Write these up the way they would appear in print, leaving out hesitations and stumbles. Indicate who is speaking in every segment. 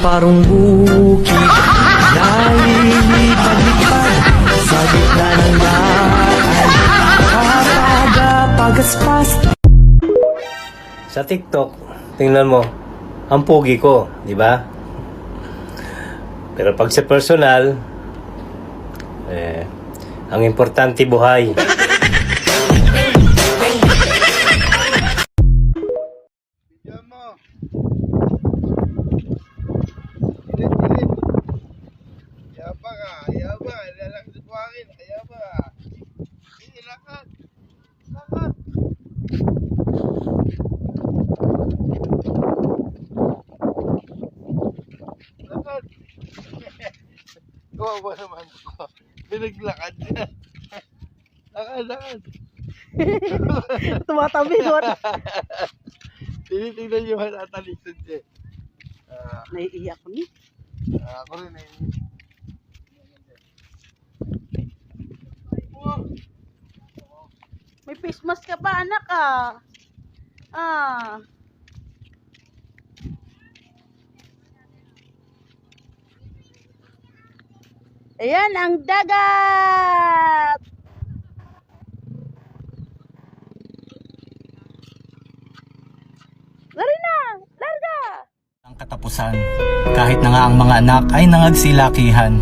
Speaker 1: parang bukid nalilipad-lipad sa gitna ng daan. Pagaspas. Sa TikTok, tingnan mo, ang pogi ko, di ba? Pero pag sa personal, ang importante buhay.
Speaker 2: Bigyan mo. Pilit. Yaba ka. Lalaki sa buhangin. Yaba ka. Sige, lakad. Kawawa naman ko. Pinaglakad niya. Lakad.
Speaker 3: Tumatabi.
Speaker 2: Tinitingnan niyo natalisod siya.
Speaker 3: Naiiyak ko ni.
Speaker 2: Ako rin eh.
Speaker 3: May face mask ka pa, anak ah. Ayan ang dagat. Larina, larga.
Speaker 4: Ang katapusan, kahit na nga ang mga anak ay nangagsilakihan,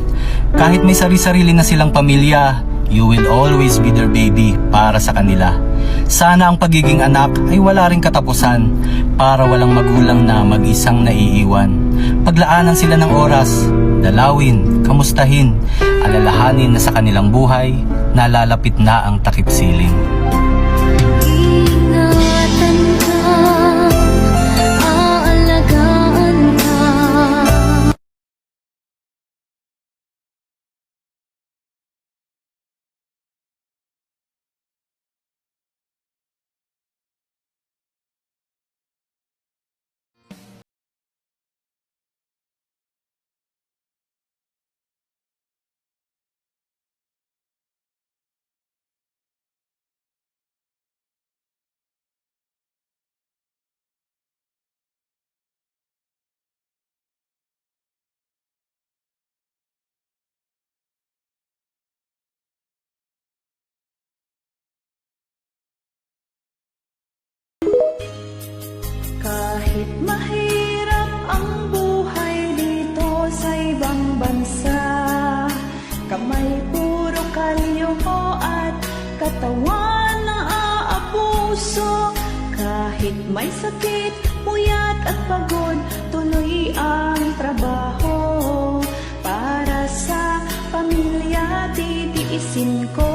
Speaker 4: kahit may sari-sarili na silang pamilya, you will always be their baby para sa kanila. Sana ang pagiging anak ay wala ring katapusan para walang magulang na mag-isang naiiwan. Paglaanan sila ng oras, dalawin, kamustahin, alalahanin na sa kanilang buhay, nalalapit na ang takip siling.
Speaker 5: Ingatan ka, aalagaan ka.
Speaker 6: Kahit mahirap ang buhay dito sa ibang bansa, kamay puro kalyo at katawan na aabuso. Kahit may sakit, puyat at pagod, tuloy ang trabaho. Para sa pamilya, titiisin ko.